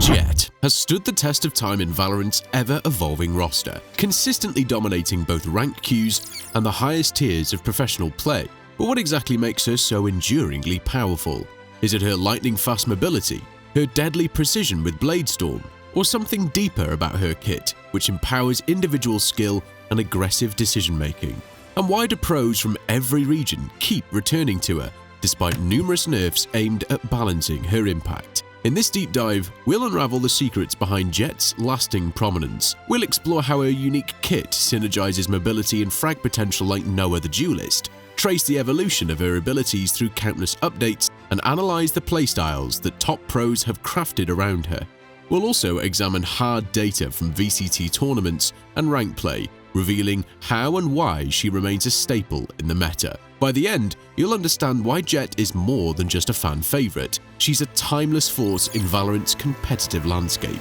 Jett has stood the test of time in Valorant's ever-evolving roster, consistently dominating both ranked queues and the highest tiers of professional play. But what exactly makes her so enduringly powerful? Is it her lightning-fast mobility, her deadly precision with Blade Storm, or something deeper about her kit, which empowers individual skill and aggressive decision-making? And why do pros from every region keep returning to her, despite numerous nerfs aimed at balancing her impact? In this deep dive, we'll unravel the secrets behind Jett's lasting prominence. We'll explore how her unique kit synergizes mobility and frag potential like no other duelist, trace the evolution of her abilities through countless updates, and analyze the playstyles that top pros have crafted around her. We'll also examine hard data from VCT tournaments and rank play, revealing how and why she remains a staple in the meta. By the end, you'll understand why Jett is more than just a fan favorite. She's a timeless force in Valorant's competitive landscape.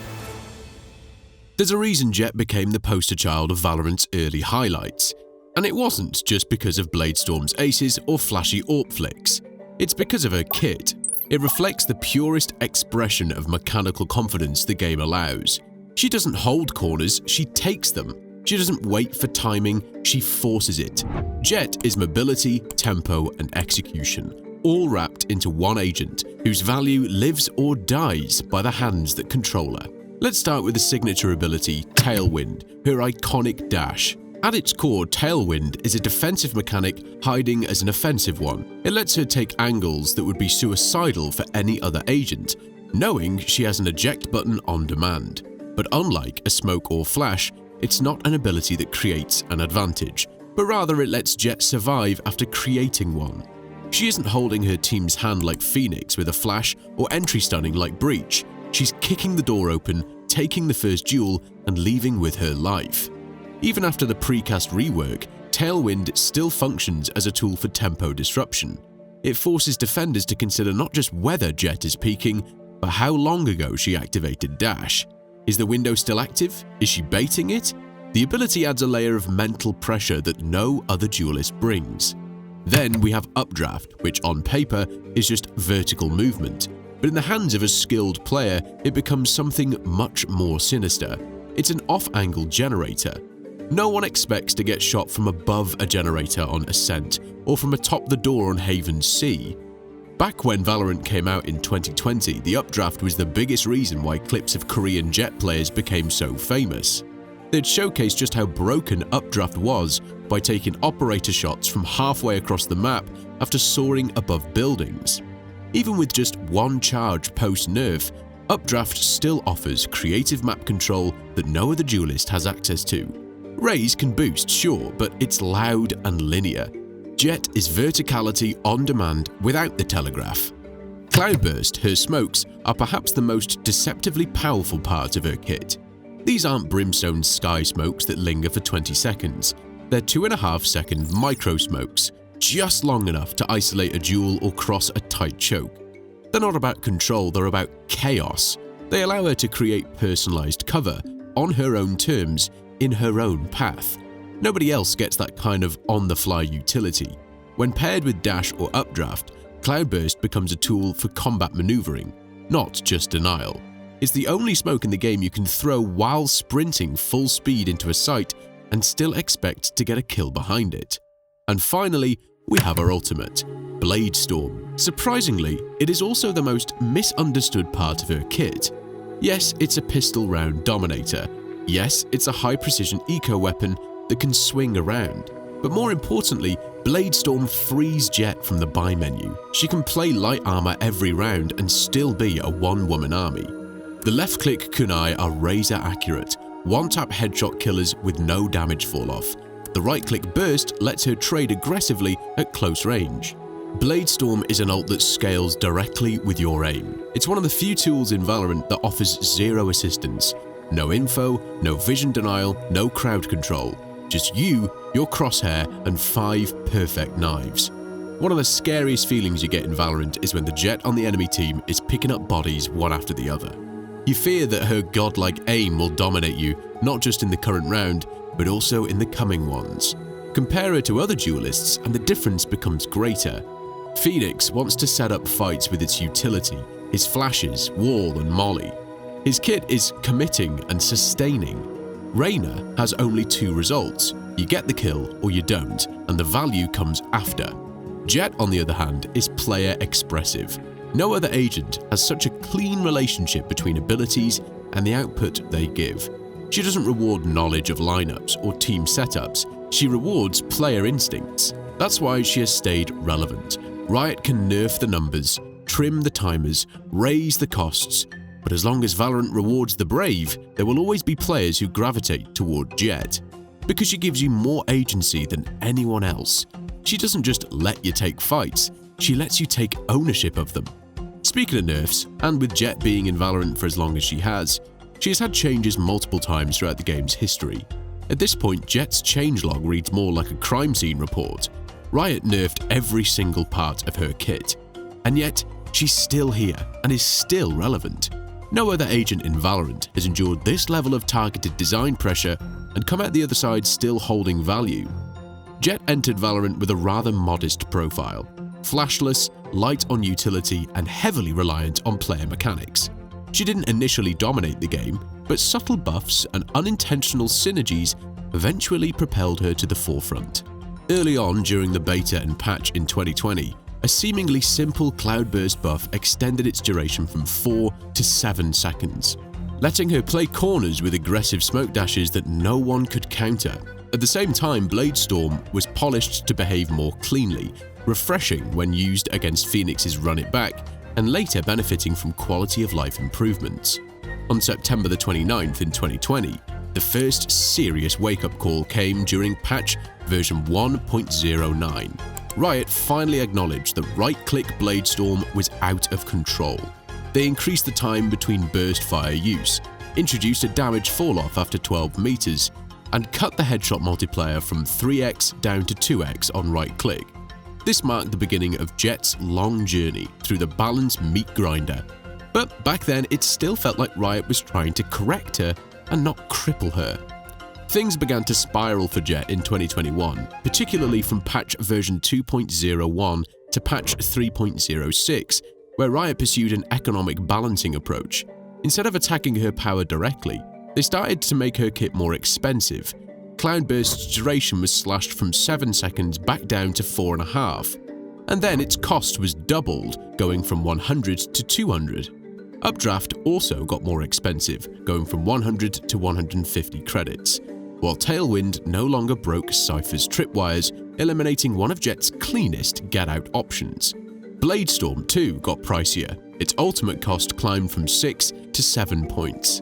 There's a reason Jett became the poster child of Valorant's early highlights, and it wasn't just because of Blade Storm's aces or flashy AWP flicks. It's because of her kit. It reflects the purest expression of mechanical confidence the game allows. She doesn't hold corners, she takes them. She doesn't wait for timing, she forces it. Jett is mobility, tempo, and execution, all wrapped into one agent whose value lives or dies by the hands that control her. Let's start with the signature ability, Tailwind, her iconic dash. At its core, Tailwind is a defensive mechanic hiding as an offensive one. It lets her take angles that would be suicidal for any other agent, knowing she has an eject button on demand. But unlike a smoke or flash, it's not an ability that creates an advantage, but rather it lets Jett survive after creating one. She isn't holding her team's hand like Phoenix with a flash or entry stunning like Breach. She's kicking the door open, taking the first duel, and leaving with her life. Even after the precast rework, Tailwind still functions as a tool for tempo disruption. It forces defenders to consider not just whether Jett is peeking, but how long ago she activated Dash. Is the window still active? Is she baiting it? The ability adds a layer of mental pressure that no other duelist brings. Then we have Updraft, which on paper is just vertical movement, but in the hands of a skilled player, it becomes something much more sinister. It's an off-angle generator. No one expects to get shot from above a generator on Ascent or from atop the door on Haven's Sea. Back when Valorant came out in 2020, the Updraft was the biggest reason why clips of Korean Jett players became so famous. They'd showcase just how broken Updraft was by taking operator shots from halfway across the map after soaring above buildings. Even with just one charge post-nerf, Updraft still offers creative map control that no other duelist has access to. Raise can boost, sure, but it's loud and linear. Jett is verticality on demand without the telegraph. Cloudburst, her smokes, are perhaps the most deceptively powerful part of her kit. These aren't brimstone sky smokes that linger for 20 seconds. They're 2.5-second micro smokes, just long enough to isolate a duel or cross a tight choke. They're not about control, they're about chaos. They allow her to create personalized cover, on her own terms, in her own path. Nobody else gets that kind of on-the-fly utility. When paired with Dash or Updraft, Cloudburst becomes a tool for combat maneuvering, not just denial. It's the only smoke in the game you can throw while sprinting full speed into a site and still expect to get a kill behind it. And finally, we have our ultimate, Blade Storm. Surprisingly, it is also the most misunderstood part of her kit. Yes, it's a pistol round dominator. Yes, it's a high-precision eco-weapon that can swing around. But more importantly, Blade Storm frees Jett from the buy menu. She can play light armor every round and still be a one-woman army. The left-click kunai are razor accurate, one-tap headshot killers with no damage fall-off. The right-click burst lets her trade aggressively at close range. Blade Storm is an ult that scales directly with your aim. It's one of the few tools in Valorant that offers zero assistance. No info, no vision denial, no crowd control. Just you, your crosshair, and 5 perfect knives. One of the scariest feelings you get in Valorant is when the Jett on the enemy team is picking up bodies one after the other. You fear that her godlike aim will dominate you, not just in the current round, but also in the coming ones. Compare her to other duelists and the difference becomes greater. Phoenix wants to set up fights with its utility, his flashes, wall and molly. His kit is committing and sustaining. Reyna has only 2 results: you get the kill or you don't, and the value comes after. Jett, on the other hand, is player expressive. No other agent has such a clean relationship between abilities and the output they give. She doesn't reward knowledge of lineups or team setups, she rewards player instincts. That's why she has stayed relevant. Riot can nerf the numbers, trim the timers, raise the costs, but as long as Valorant rewards the brave, there will always be players who gravitate toward Jett. Because she gives you more agency than anyone else. She doesn't just let you take fights, she lets you take ownership of them. Speaking of nerfs, and with Jett being in Valorant for as long as she has had changes multiple times throughout the game's history. At this point, Jett's changelog reads more like a crime scene report. Riot nerfed every single part of her kit. And yet, she's still here and is still relevant. No other agent in Valorant has endured this level of targeted design pressure and come out the other side still holding value. Jett entered Valorant with a rather modest profile, flashless, light on utility, and heavily reliant on player mechanics. She didn't initially dominate the game, but subtle buffs and unintentional synergies eventually propelled her to the forefront. Early on during the beta and patch in 2020, a seemingly simple cloudburst buff extended its duration from 4 to 7 seconds, letting her play corners with aggressive smoke dashes that no one could counter. At the same time, Bladestorm was polished to behave more cleanly, refreshing when used against Phoenix's Run It Back, and later benefiting from quality of life improvements. On September the 29th in 2020, the first serious wake-up call came during patch version 1.09. Riot finally acknowledged that right-click Bladestorm was out of control. They increased the time between burst fire use, introduced a damage fall-off after 12 meters, and cut the headshot multiplier from 3x down to 2x on right-click. This marked the beginning of Jett's long journey through the balanced meat grinder. But back then, it still felt like Riot was trying to correct her and not cripple her. Things began to spiral for Jett in 2021, particularly from patch version 2.01 to patch 3.06, where Riot pursued an economic balancing approach. Instead of attacking her power directly, they started to make her kit more expensive. Cloudburst's duration was slashed from 7 seconds back down to 4.5, and then its cost was doubled, going from 100 to 200. Updraft also got more expensive, going from 100 to 150 credits, while Tailwind no longer broke Cypher's tripwires, eliminating one of Jett's cleanest get-out options. Bladestorm too got pricier. Its ultimate cost climbed from 6 to 7 points.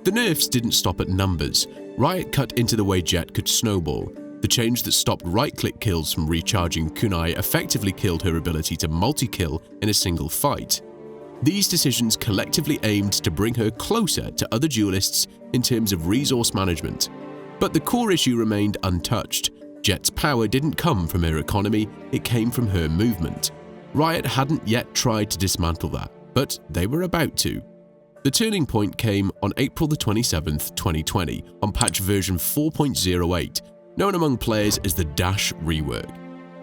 The nerfs didn't stop at numbers. Riot cut into the way Jett could snowball. The change that stopped right-click kills from recharging kunai effectively killed her ability to multi-kill in a single fight. These decisions collectively aimed to bring her closer to other duelists in terms of resource management. But the core issue remained untouched. Jett's power didn't come from her economy, it came from her movement. Riot hadn't yet tried to dismantle that, but they were about to. The turning point came on April the 27th, 2020, on patch version 4.08, known among players as the Dash rework.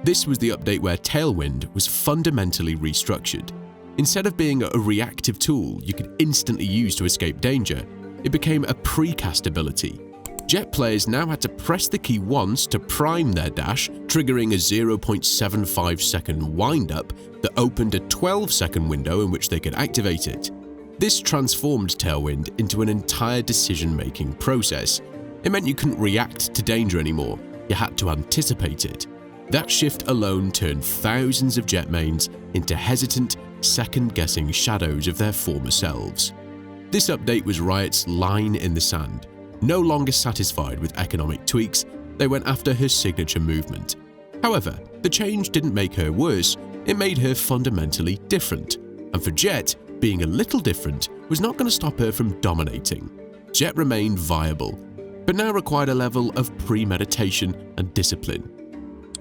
This was the update where Tailwind was fundamentally restructured. Instead of being a reactive tool you could instantly use to escape danger, it became a precast ability. Jett players now had to press the key once to prime their dash, triggering a 0.75 second wind-up that opened a 12-second window in which they could activate it. This transformed Tailwind into an entire decision-making process. It meant you couldn't react to danger anymore, you had to anticipate it. That shift alone turned thousands of Jett mains into hesitant, second-guessing shadows of their former selves. This update was Riot's line in the sand. No longer satisfied with economic tweaks, they went after her signature movement. However, the change didn't make her worse, it made her fundamentally different. And for Jett, being a little different was not going to stop her from dominating. Jett remained viable, but now required a level of premeditation and discipline.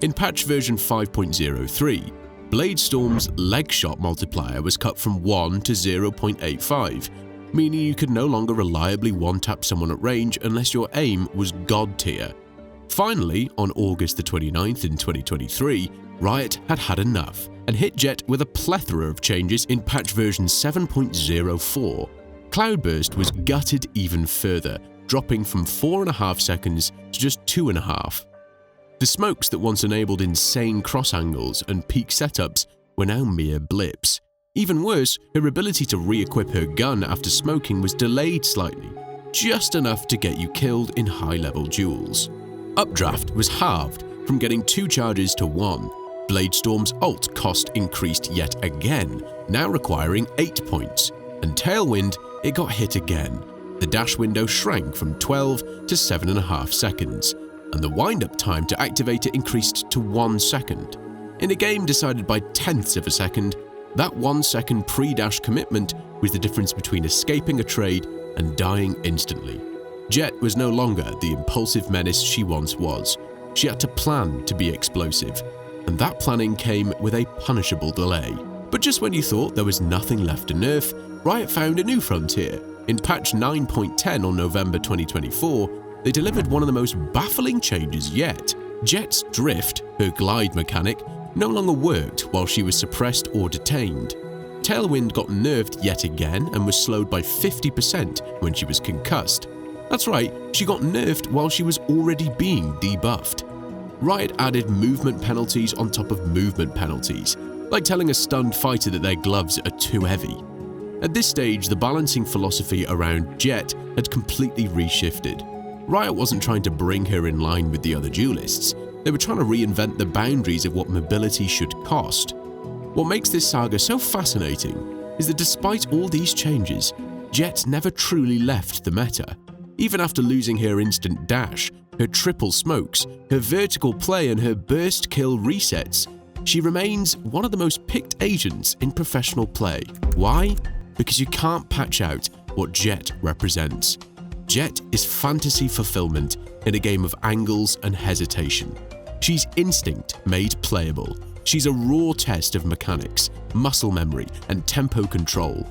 In patch version 5.03, Bladestorm's leg shot multiplier was cut from 1 to 0.85, meaning you could no longer reliably one-tap someone at range unless your aim was god tier. Finally, on August the 29th in 2023, Riot had had enough and hit Jett with a plethora of changes in patch version 7.04. Cloudburst was gutted even further, dropping from 4.5 seconds to just 2.5. The smokes that once enabled insane cross angles and peak setups were now mere blips. Even worse, her ability to re-equip her gun after smoking was delayed slightly, just enough to get you killed in high-level duels. Updraft was halved from getting 2 charges to 1. Bladestorm's ult cost increased yet again, now requiring 8 points. And Tailwind, it got hit again. The dash window shrank from 12 to 7.5 seconds, and the wind-up time to activate it increased to 1 second. In a game decided by tenths of a second, that 1 second pre-dash commitment was the difference between escaping a trade and dying instantly. Jett was no longer the impulsive menace she once was. She had to plan to be explosive, and that planning came with a punishable delay. But just when you thought there was nothing left to nerf, Riot found a new frontier. In patch 9.10 on November 2024, they delivered one of the most baffling changes yet. Jett's drift, her glide mechanic, no longer worked while she was suppressed or detained. Tailwind got nerfed yet again and was slowed by 50% when she was concussed. That's right, she got nerfed while she was already being debuffed. Riot added movement penalties on top of movement penalties, like telling a stunned fighter that their gloves are too heavy. At this stage, the balancing philosophy around Jett had completely reshifted. Riot wasn't trying to bring her in line with the other duelists. They were trying to reinvent the boundaries of what mobility should cost. What makes this saga so fascinating is that despite all these changes, Jett never truly left the meta. Even after losing her instant dash, her triple smokes, her vertical play and her burst kill resets, she remains one of the most picked agents in professional play. Why? Because you can't patch out what Jett represents. Jett is fantasy fulfillment in a game of angles and hesitation. She's instinct made playable. She's a raw test of mechanics, muscle memory, and tempo control.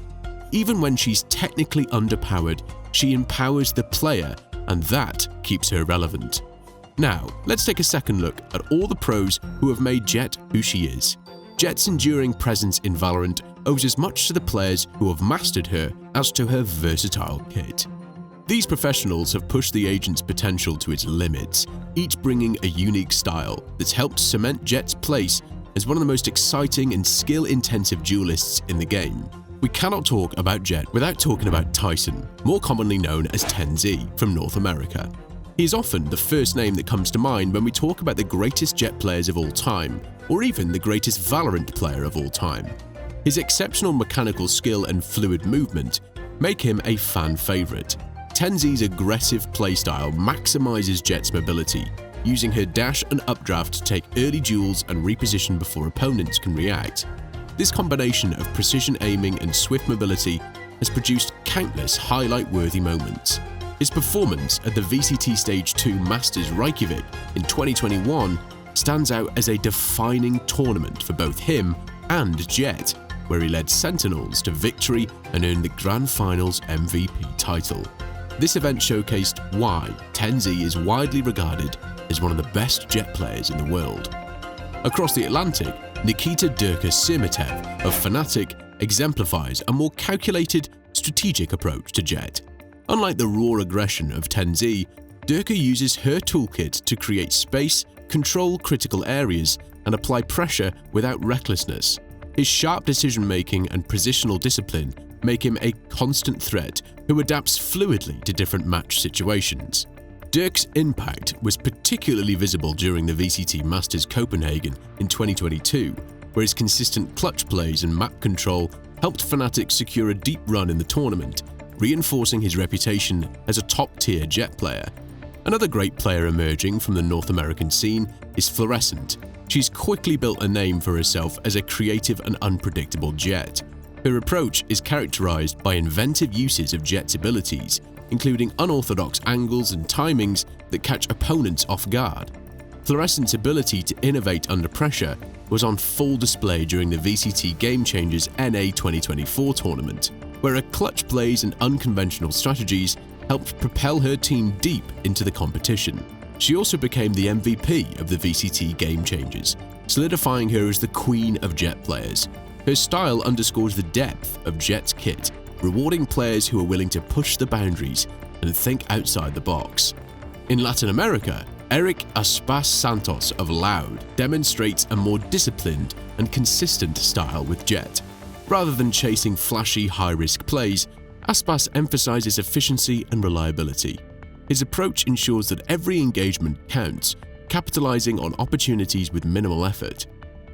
Even when she's technically underpowered, she empowers the player, and that keeps her relevant. Now, let's take a second look at all the pros who have made Jett who she is. Jett's enduring presence in Valorant owes as much to the players who have mastered her as to her versatile kit. These professionals have pushed the agent's potential to its limits, each bringing a unique style that's helped cement Jett's place as one of the most exciting and skill-intensive duelists in the game. We cannot talk about Jett without talking about Tyson, more commonly known as 10Z from North America. He is often the first name that comes to mind when we talk about the greatest Jett players of all time, or even the greatest Valorant player of all time. His exceptional mechanical skill and fluid movement make him a fan favorite. 10Z's aggressive playstyle maximizes Jett's mobility, using her dash and updraft to take early duels and reposition before opponents can react. This combination of precision aiming and swift mobility has produced countless highlight-worthy moments. His performance at the VCT Stage 2 Masters Reykjavik in 2021 stands out as a defining tournament for both him and Jett, where he led Sentinels to victory and earned the Grand Finals MVP title. This event showcased why 10Z is widely regarded as one of the best Jett players in the world. Across the Atlantic, Nikita Durka Sirmatev of Fnatic exemplifies a more calculated, strategic approach to Jett. Unlike the raw aggression of 10Z, Durka uses her toolkit to create space, control critical areas, and apply pressure without recklessness. His sharp decision-making and positional discipline make him a constant threat who adapts fluidly to different match situations. Dirk's impact was particularly visible during the VCT Masters Copenhagen in 2022, where his consistent clutch plays and map control helped Fnatic secure a deep run in the tournament, reinforcing his reputation as a top-tier Jett player. Another great player emerging from the North American scene is Fluorescent. She's quickly built a name for herself as a creative and unpredictable Jett. Her approach is characterized by inventive uses of Jett's abilities, including unorthodox angles and timings that catch opponents off guard. Fluorescent's ability to innovate under pressure was on full display during the VCT Game Changers NA 2024 tournament, where her clutch plays and unconventional strategies helped propel her team deep into the competition. She also became the MVP of the VCT Game Changers, solidifying her as the queen of Jett players. Her style underscores the depth of Jett's kit rewarding players who are willing to push the boundaries and think outside the box. In Latin America, Eric Aspas Santos of Loud demonstrates a more disciplined and consistent style with Jett. Rather than chasing flashy, high-risk plays, Aspas emphasizes efficiency and reliability. His approach ensures that every engagement counts, capitalizing on opportunities with minimal effort.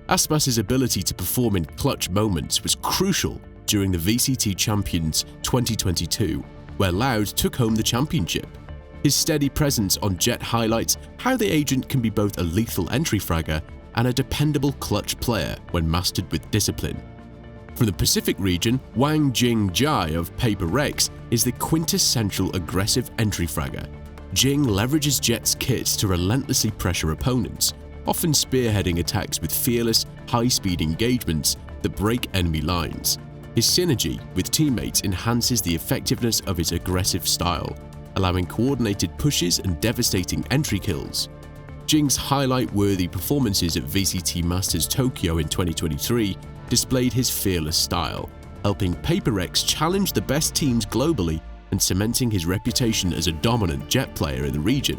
Aspas's ability to perform in clutch moments was crucial during the VCT Champions 2022, where Loud took home the championship. His steady presence on Jett highlights how the agent can be both a lethal entry fragger and a dependable clutch player when mastered with discipline. From the Pacific region, Wang Jing Jai of Paper Rex is the quintessential aggressive entry fragger. Jing leverages Jett's kit to relentlessly pressure opponents, often spearheading attacks with fearless, high-speed engagements that break enemy lines. His synergy with teammates enhances the effectiveness of his aggressive style, allowing coordinated pushes and devastating entry kills. Jing's highlight-worthy performances at VCT Masters Tokyo in 2023 displayed his fearless style, helping Paper Rex challenge the best teams globally and cementing his reputation as a dominant Jett player in the region.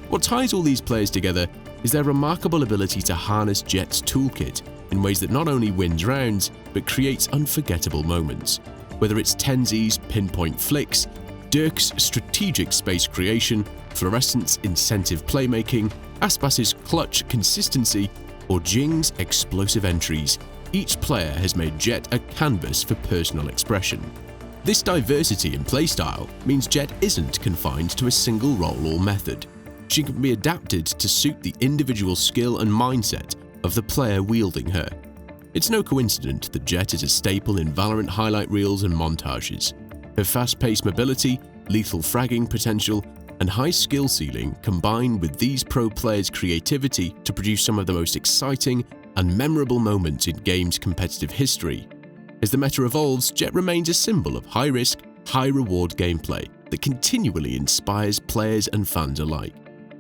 What ties all these players together is their remarkable ability to harness Jett's toolkit in ways that not only wins rounds, but creates unforgettable moments. Whether it's Tenzi's pinpoint flicks, Dirk's strategic space creation, Fluorescent's incentive playmaking, Aspas's clutch consistency, or Jing's explosive entries, each player has made Jett a canvas for personal expression. This diversity in playstyle means Jett isn't confined to a single role or method. She can be adapted to suit the individual skill and mindset of the player wielding her. It's no coincidence that Jett is a staple in Valorant highlight reels and montages. Her fast-paced mobility, lethal fragging potential, and high skill ceiling combine with these pro players' creativity to produce some of the most exciting and memorable moments in game's competitive history. As the meta evolves, Jett remains a symbol of high-risk, high-reward gameplay that continually inspires players and fans alike.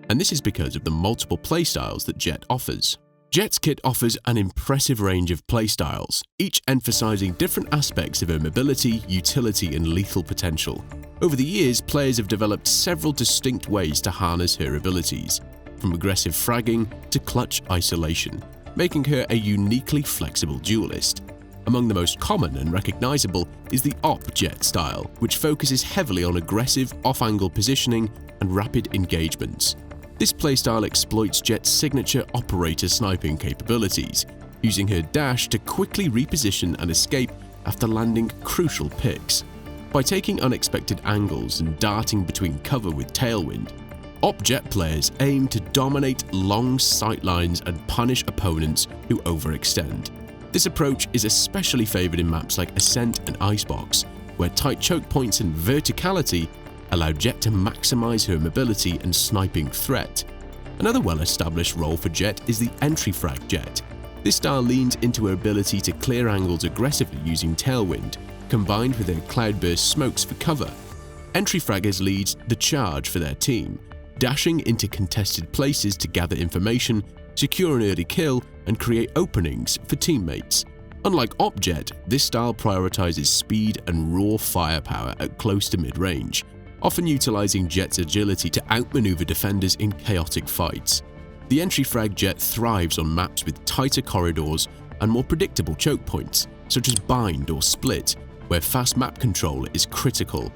And this is because of the multiple playstyles that Jett offers. Jett's kit offers an impressive range of playstyles, each emphasizing different aspects of her mobility, utility, and lethal potential. Over the years, players have developed several distinct ways to harness her abilities, from aggressive fragging to clutch isolation, making her a uniquely flexible duelist. Among the most common and recognizable is the Op Jett style, which focuses heavily on aggressive off-angle positioning and rapid engagements. This playstyle exploits Jett's signature operator sniping capabilities, using her dash to quickly reposition and escape after landing crucial picks. By taking unexpected angles and darting between cover with tailwind, Op Jett players aim to dominate long sightlines and punish opponents who overextend. This approach is especially favored in maps like Ascent and Icebox, where tight choke points and verticality allow Jett to maximize her mobility and sniping threat. Another well-established role for Jett is the entry frag Jett. This style leans into her ability to clear angles aggressively using tailwind, combined with her cloudburst smokes for cover. Entry fraggers lead the charge for their team, dashing into contested places to gather information, secure an early kill, and create openings for teammates. Unlike Op Jett, this style prioritizes speed and raw firepower at close to mid-range, often utilizing Jett's agility to outmaneuver defenders in chaotic fights. The entry frag Jett thrives on maps with tighter corridors and more predictable choke points, such as Bind or Split, where fast map control is critical.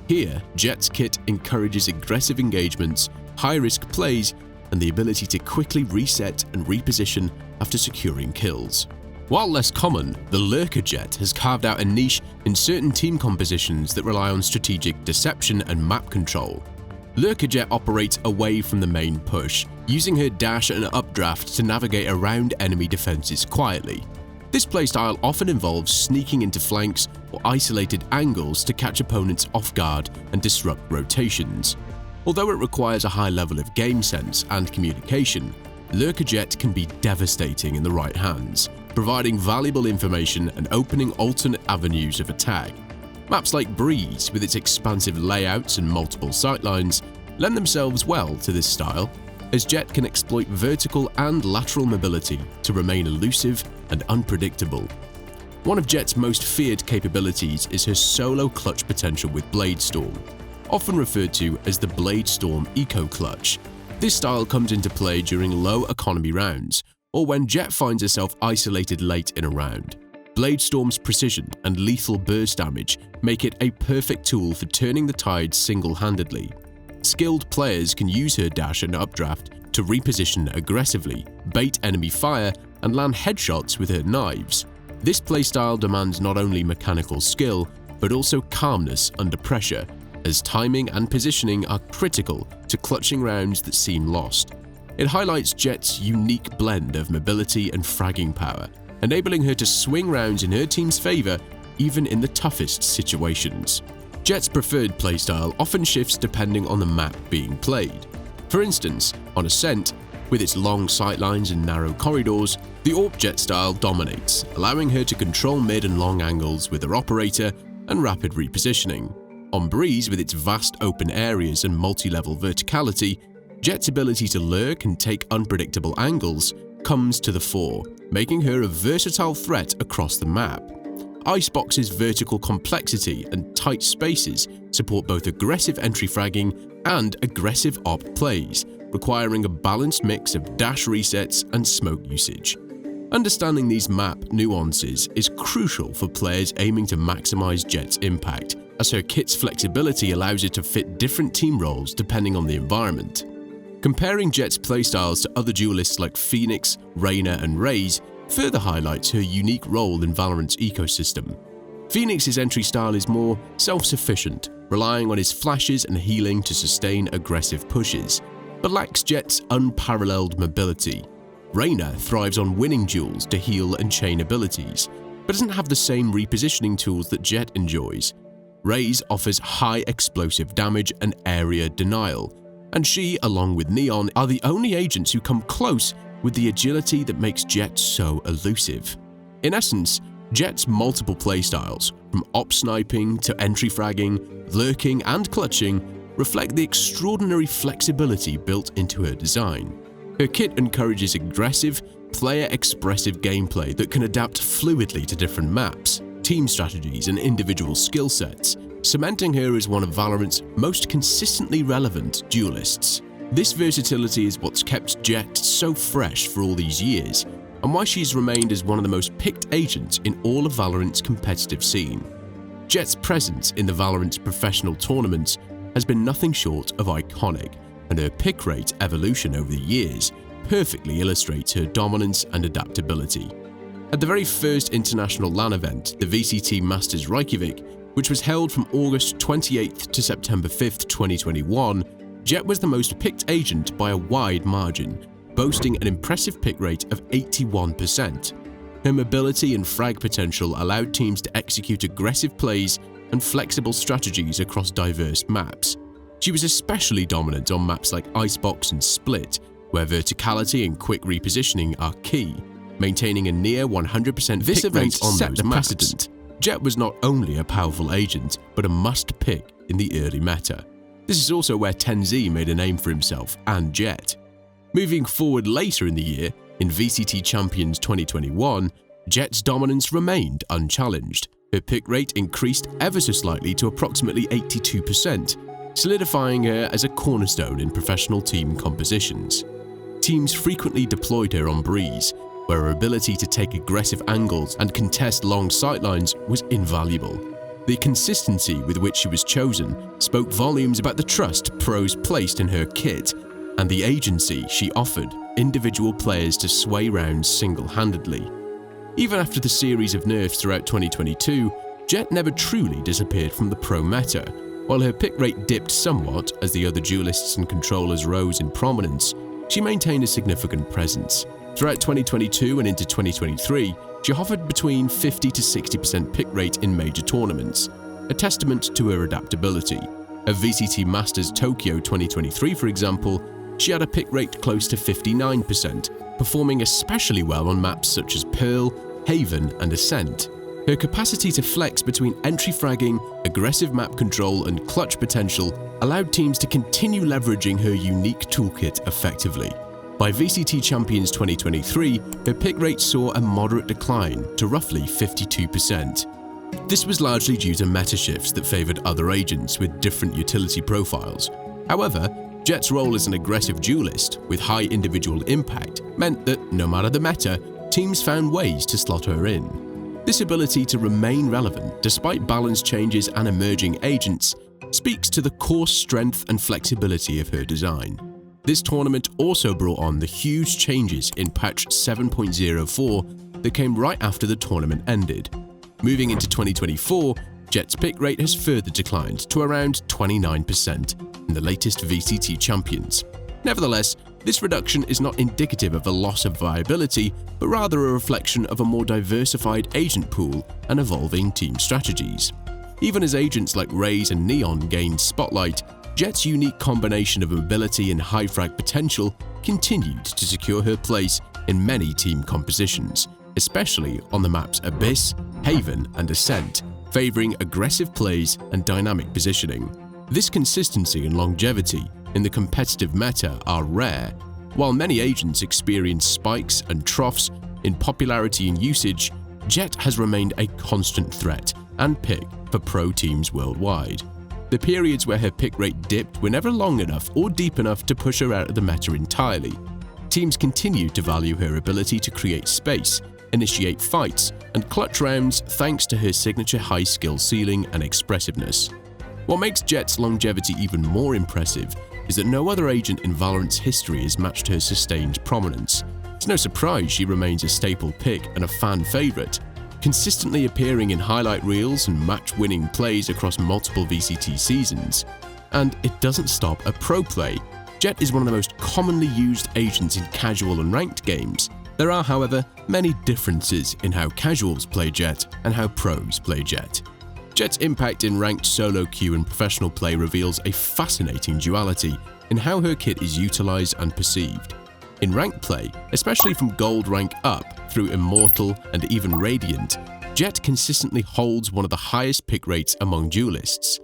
Here, Jett's kit encourages aggressive engagements, high-risk plays, and the ability to quickly reset and reposition after securing kills. While less common, the Lurker Jett has carved out a niche in certain team compositions that rely on strategic deception and map control. Lurker Jett operates away from the main push, using her dash and updraft to navigate around enemy defenses quietly. This playstyle often involves sneaking into flanks or isolated angles to catch opponents off guard and disrupt rotations. Although it requires a high level of game sense and communication, Lurker Jett can be devastating in the right hands, providing valuable information and opening alternate avenues of attack. Maps like Breeze, with its expansive layouts and multiple sightlines, lend themselves well to this style, as Jett can exploit vertical and lateral mobility to remain elusive and unpredictable. One of Jett's most feared capabilities is her solo clutch potential with Blade Storm, often referred to as the Blade Storm Eco Clutch. This style comes into play during low economy rounds, or when Jett finds herself isolated late in a round. Blade Storm's precision and lethal burst damage make it a perfect tool for turning the tide single-handedly. Skilled players can use her dash and updraft to reposition aggressively, bait enemy fire, and land headshots with her knives. This playstyle demands not only mechanical skill, but also calmness under pressure, as timing and positioning are critical to clutching rounds that seem lost. It highlights Jett's unique blend of mobility and fragging power, enabling her to swing rounds in her team's favor even in the toughest situations. Jett's preferred playstyle often shifts depending on the map being played. For instance, on Ascent, with its long sightlines and narrow corridors, the AWP Jett style dominates, allowing her to control mid and long angles with her operator and rapid repositioning. On Breeze, with its vast open areas and multi-level verticality, Jett's ability to lurk and take unpredictable angles comes to the fore, making her a versatile threat across the map. Icebox's vertical complexity and tight spaces support both aggressive entry fragging and aggressive AWP plays, requiring a balanced mix of dash resets and smoke usage. Understanding these map nuances is crucial for players aiming to maximize Jett's impact, as her kit's flexibility allows it to fit different team roles depending on the environment. Comparing Jett's playstyles to other duelists like Phoenix, Reyna, and Raze further highlights her unique role in Valorant's ecosystem. Phoenix's entry style is more self-sufficient, relying on his flashes and healing to sustain aggressive pushes, but lacks Jett's unparalleled mobility. Reyna thrives on winning duels to heal and chain abilities, but doesn't have the same repositioning tools that Jett enjoys. Raze offers high explosive damage and area denial, and she, along with Neon, are the only agents who come close with the agility that makes Jett so elusive. In essence, Jett's multiple playstyles, from op sniping to entry fragging, lurking, and clutching, reflect the extraordinary flexibility built into her design. Her kit encourages aggressive, player-expressive gameplay that can adapt fluidly to different maps, team strategies, and individual skill sets, cementing her as one of Valorant's most consistently relevant duelists. This versatility is what's kept Jett so fresh for all these years, and why she's remained as one of the most picked agents in all of Valorant's competitive scene. Jett's presence in the Valorant's professional tournaments has been nothing short of iconic, and her pick rate evolution over the years perfectly illustrates her dominance and adaptability. At the very first international LAN event, the VCT Masters Reykjavik, which was held from August 28th to September 5th, 2021, Jett was the most picked agent by a wide margin, boasting an impressive pick rate of 81%. Her mobility and frag potential allowed teams to execute aggressive plays and flexible strategies across diverse maps. She was especially dominant on maps like Icebox and Split, where verticality and quick repositioning are key, maintaining a near 100% pick rate on those maps. Jett was not only a powerful agent, but a must-pick in the early meta. This is also where TenZ made a name for himself and Jett. Moving forward later in the year, in VCT Champions 2021, Jett's dominance remained unchallenged. Her pick rate increased ever so slightly to approximately 82%, solidifying her as a cornerstone in professional team compositions. Teams frequently deployed her on Breeze, where her ability to take aggressive angles and contest long sightlines was invaluable. The consistency with which she was chosen spoke volumes about the trust pros placed in her kit and the agency she offered individual players to sway rounds single-handedly. Even after the series of nerfs throughout 2022, Jett never truly disappeared from the pro meta. While her pick rate dipped somewhat as the other duelists and controllers rose in prominence, she maintained a significant presence. Throughout 2022 and into 2023, she hovered between 50 to 60% pick rate in major tournaments, a testament to her adaptability. At VCT Masters Tokyo 2023, for example, she had a pick rate close to 59%, performing especially well on maps such as Pearl, Haven, and Ascent. Her capacity to flex between entry fragging, aggressive map control, and clutch potential allowed teams to continue leveraging her unique toolkit effectively. By VCT Champions 2023, her pick rate saw a moderate decline to roughly 52%. This was largely due to meta shifts that favored other agents with different utility profiles. However, Jett's role as an aggressive duelist with high individual impact meant that, no matter the meta, teams found ways to slot her in. This ability to remain relevant despite balance changes and emerging agents speaks to the core strength and flexibility of her design. This tournament also brought on the huge changes in patch 7.04 that came right after the tournament ended. Moving into 2024, Jett's pick rate has further declined to around 29% in the latest VCT Champions. Nevertheless, this reduction is not indicative of a loss of viability, but rather a reflection of a more diversified agent pool and evolving team strategies. Even as agents like Raze and Neon gained spotlight, Jett's unique combination of mobility and high frag potential continued to secure her place in many team compositions, especially on the maps Abyss, Haven, and Ascent, favoring aggressive plays and dynamic positioning. This consistency and longevity in the competitive meta are rare. While many agents experience spikes and troughs in popularity and usage, Jett has remained a constant threat and pick for pro teams worldwide. The periods where her pick rate dipped were never long enough or deep enough to push her out of the meta entirely. Teams continued to value her ability to create space, initiate fights, and clutch rounds thanks to her signature high skill ceiling and expressiveness. What makes Jett's longevity even more impressive is that no other agent in Valorant's history has matched her sustained prominence. It's no surprise she remains a staple pick and a fan favorite, consistently appearing in highlight reels and match-winning plays across multiple VCT seasons. And it doesn't stop at pro play. Jett is one of the most commonly used agents in casual and ranked games. There are, however, many differences in how casuals play Jett and how pros play Jett. Jett's impact in ranked solo queue and professional play reveals a fascinating duality in how her kit is utilized and perceived. In ranked play, especially from gold rank up through Immortal and even Radiant, Jett consistently holds one of the highest pick rates among duelists.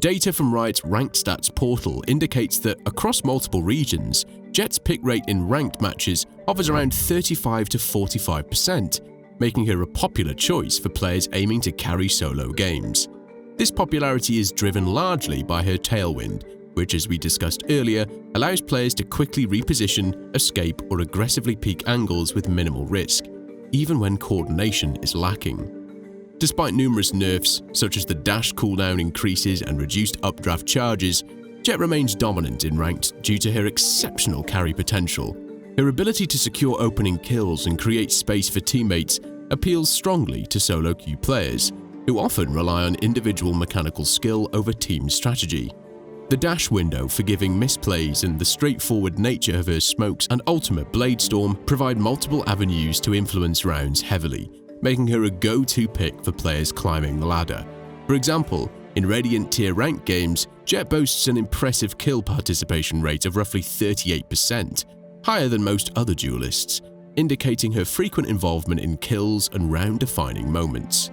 Data from Riot's ranked stats portal indicates that across multiple regions, Jett's pick rate in ranked matches hovers around 35 to 45%, making her a popular choice for players aiming to carry solo games. This popularity is driven largely by her tailwind, which, as we discussed earlier, allows players to quickly reposition, escape, or aggressively peek angles with minimal risk, even when coordination is lacking. Despite numerous nerfs, such as the dash cooldown increases and reduced updraft charges, Jett remains dominant in ranked due to her exceptional carry potential. Her ability to secure opening kills and create space for teammates appeals strongly to solo queue players, who often rely on individual mechanical skill over team strategy. The dash window for giving misplays and the straightforward nature of her smokes and ultimate Bladestorm provide multiple avenues to influence rounds heavily, making her a go-to pick for players climbing the ladder. For example, in Radiant tier ranked games, Jett boasts an impressive kill participation rate of roughly 38%, higher than most other duelists, indicating her frequent involvement in kills and round-defining moments.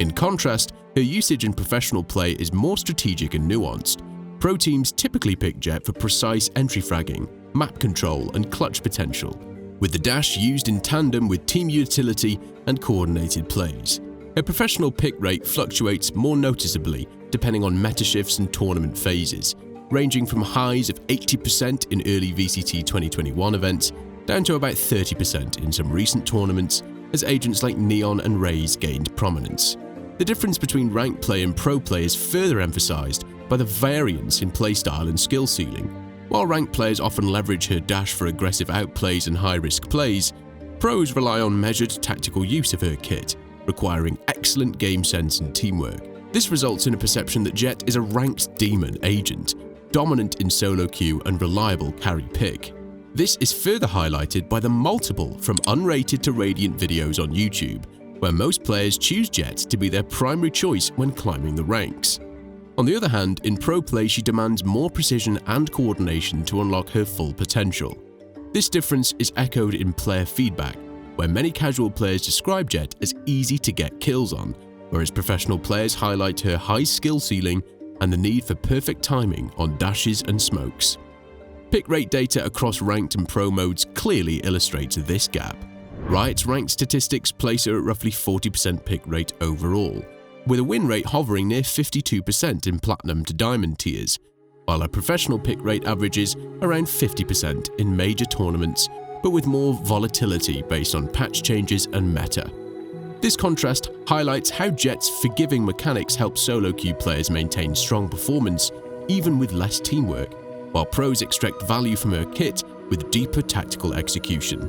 In contrast, her usage in professional play is more strategic and nuanced. Pro teams typically pick Jett for precise entry fragging, map control, and clutch potential, with the dash used in tandem with team utility and coordinated plays. Her professional pick rate fluctuates more noticeably depending on meta shifts and tournament phases, ranging from highs of 80% in early VCT 2021 events down to about 30% in some recent tournaments as agents like Neon and Raze gained prominence. The difference between ranked play and pro play is further emphasized by the variance in playstyle and skill ceiling. While ranked players often leverage her dash for aggressive outplays and high-risk plays, pros rely on measured tactical use of her kit, requiring excellent game sense and teamwork. This results in a perception that Jett is a ranked demon agent, dominant in solo queue and reliable carry pick. This is further highlighted by the multiple from unrated to Radiant videos on YouTube, where most players choose Jett to be their primary choice when climbing the ranks. On the other hand, in pro play she demands more precision and coordination to unlock her full potential. This difference is echoed in player feedback, where many casual players describe Jett as easy to get kills on, whereas professional players highlight her high skill ceiling and the need for perfect timing on dashes and smokes. Pick rate data across ranked and pro modes clearly illustrates this gap. Riot's ranked statistics place her at roughly 40% pick rate overall, with a win rate hovering near 52% in Platinum to Diamond tiers, while her professional pick rate averages around 50% in major tournaments, but with more volatility based on patch changes and meta. This contrast highlights how Jett's forgiving mechanics help solo queue players maintain strong performance even with less teamwork, while pros extract value from her kit with deeper tactical execution.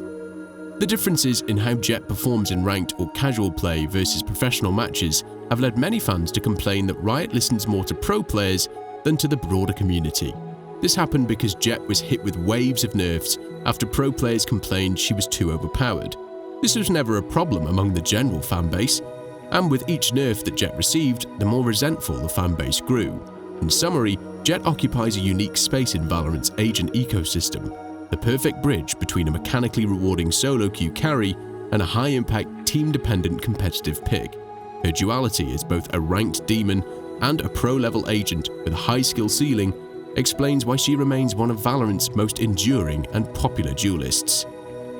The differences in how Jett performs in ranked or casual play versus professional matches have led many fans to complain that Riot listens more to pro players than to the broader community. This happened because Jett was hit with waves of nerfs after pro players complained she was too overpowered. This was never a problem among the general fanbase, and with each nerf that Jett received, the more resentful the fanbase grew. In summary, Jett occupies a unique space in Valorant's agent ecosystem, the perfect bridge between a mechanically rewarding solo queue carry and a high-impact, team-dependent competitive pick. Her duality as both a ranked demon and a pro-level agent with a high skill ceiling explains why she remains one of Valorant's most enduring and popular duelists.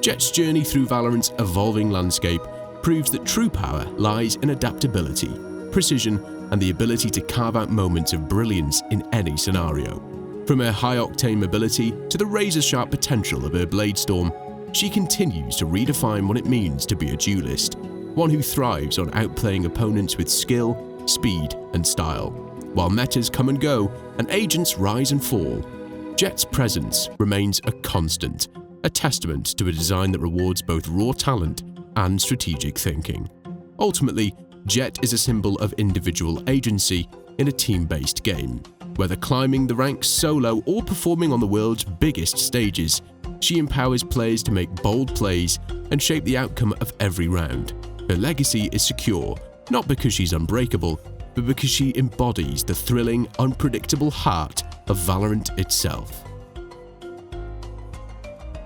Jett's journey through Valorant's evolving landscape proves that true power lies in adaptability, precision, and the ability to carve out moments of brilliance in any scenario. From her high-octane mobility to the razor-sharp potential of her blade storm, she continues to redefine what it means to be a duelist, one who thrives on outplaying opponents with skill, speed, and style. While metas come and go and agents rise and fall, Jett's presence remains a constant, a testament to a design that rewards both raw talent and strategic thinking. Ultimately, Jett is a symbol of individual agency in a team-based game. Whether climbing the ranks solo or performing on the world's biggest stages, she empowers players to make bold plays and shape the outcome of every round. Her legacy is secure, not because she's unbreakable, but because she embodies the thrilling, unpredictable heart of Valorant itself.